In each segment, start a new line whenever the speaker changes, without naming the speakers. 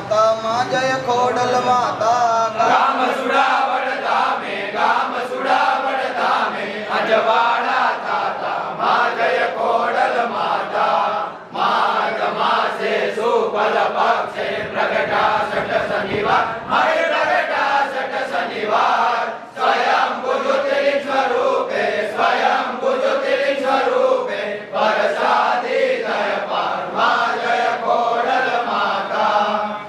माता माँ जय खोडल माता
गाम सुडावड धामे गाम सुडावड धामे अजवाड़ा ताता माँ जय खोडल माता माघ मासे शुक्ल पक्षे प्रगटा षट शनिवार मणि प्रगटा षट शनिवार स्वयं ज्योतिर्लिंग स्वरूपे स्वयं ज्योतिर्लिंग स्वरूपे परसादी दय पार माँ जय खोडल माता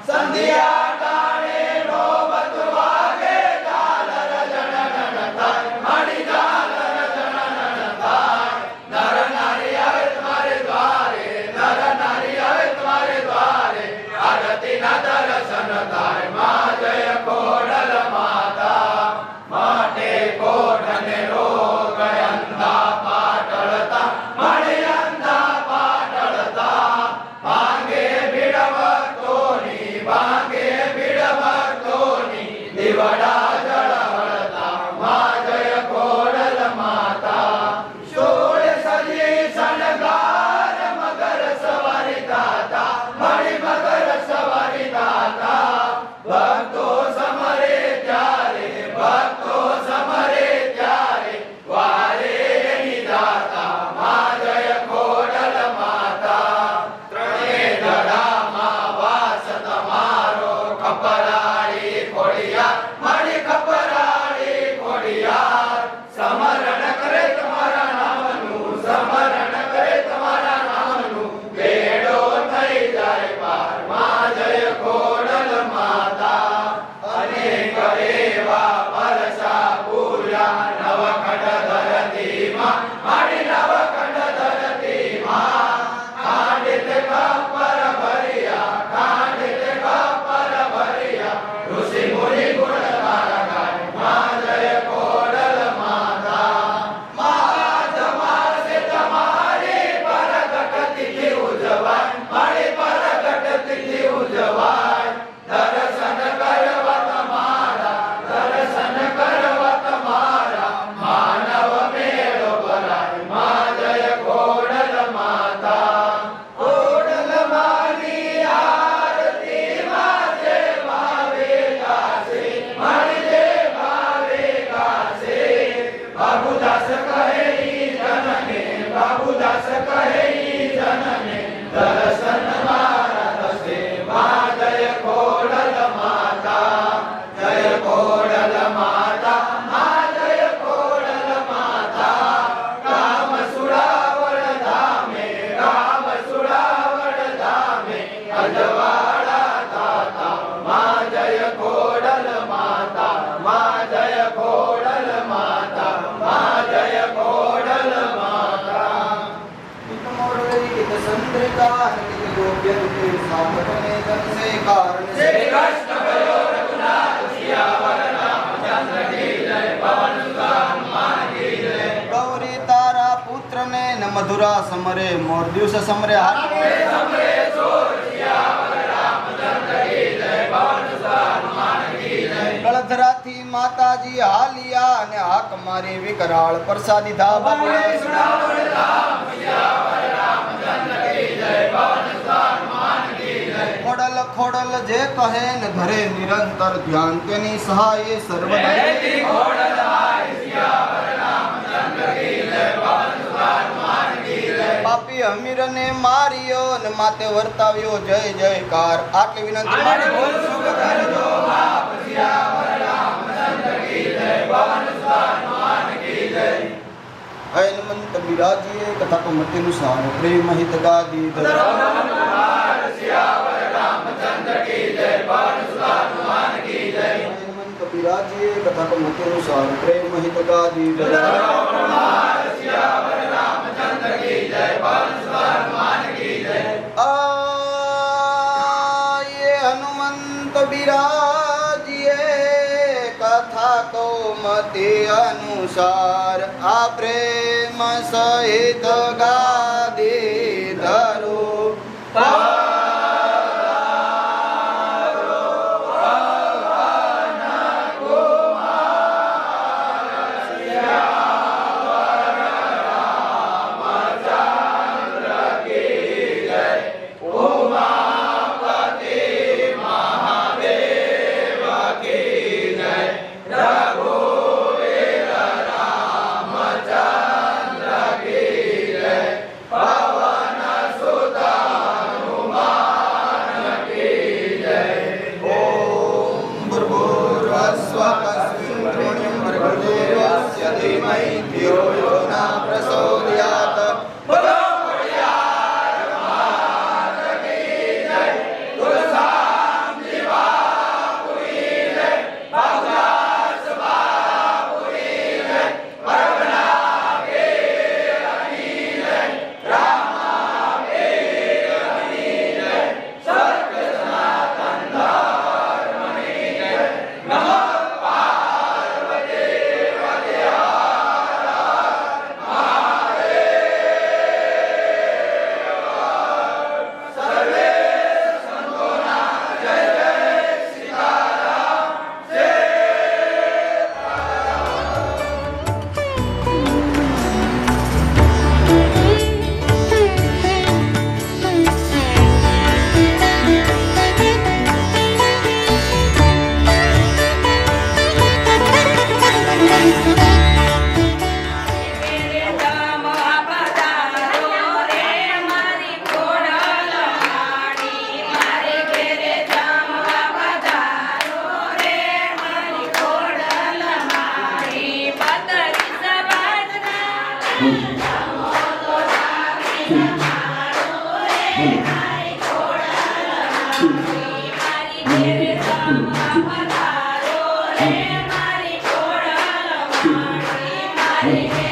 संध्या काले नौबत वागे झालर जनगण थाय मणि झालर जनगण थाय नर नारी आवे तुम्हारे द्वारे नर नारी आवे तुम्हारे द्वारे आरती न दर्शन थाय माँ जय खोडल माता माटे कोढ़ने रोग अंधा पाटलता मणि अंधा पाटलता भांगे भिड़वतोनी दिवड़ा जड़वड़ता माँ जय खोडल माता शूल सजी शणगार मगर सवारी दाता मणि मगर सवारी दाता भक्तों समरे प्यारे भक्तों समरे प्यारे वारे निदाता माँ जय खोडल माता त्रणेय धड़ा माँ वास तमारो कपराड़ी खोड़िया मणि कपराड़ी खोड़िया समरण करे तुम्हारा नामनु समरण करे तुम्हारा नामनु बेड़ो थई जाए पार माँ जय खोडल माता अनेक एवा परसा पूजा नवखंड धरती माँ मणि नवखंड धरती माँ खांडित कपर भरिया खांडित कपर भरिया ऋषि मुनि गुण गाय माँ जय खोडल माता माघ मासे तुम्हारी प्रगट तिथि उजवाय मणि प्रगट तिथि उजवाय दर्शन करवत मारा दर्शन करवत मारा मानव मेलो बराय माँ जय खोडल माता खोडल मानी आरती माँ जे भावे गासे मणि जे भावे गासे बाबूदास कहे जनने बाबूदास कहे जनने दर्शन मारा दसे माँ जय खोडल माता जय खोडल माता माँ जय खोडल माता गाम सुडावड धामे अजवाड़ा ताता माँ जय खोडल माता माँ जय खोडल माता माँ जय खोडल माता श्री कृष्ण करो रघुनाथ सियावर रामचंद्र की जय पवन सुत हनुमान की जय
गौरी तारा पुत्र ने न मधुरा समरे मोर दिवस समरे
समरे सोर सियावर रामचंद्र की जय पवन सुत हनुमान की जय
गलधरा थी माता जी हालिया ने हाक मारी विकराल प्रसादी धा
बबड़े सुनावर राम सियावर रामचंद्र की जय पवन सुत हनुमान की जय
खोडल खोडल जे कहे न धरे निरंतर ध्यान तेनी सहाय सर्वदा
जय खोडल आय सियावर रामचंद्र की जय पवन सुत हनुमान की जय
पापी अमीर ने मारियो न माते वर्ताव्यो जय जयकार आटली विनंती
आनंद बोल सुख करजो आप सियावर रामचंद्र की जय पवन सुत हनुमान की जय
हनुमंत विराजिए कथा को मति अनुसार प्रेम हित गादी
धर्मकुमार सियावर रामचंद्र की जय पवन सुत हनुमान की जय
हनुमंत विराजिए कथा को मति अनुसार प्रेम हित गादी
धर्मकुमार सियावर रामचंद्र की जय पवन सुत हनुमान की जय
ये हनुमंत विराजिए कथा को मति अनुसार आ प्रेम सहित गादी धरो
उमापति
धीमहि धियो यो न प्रचोदयात् बोलो
Hey.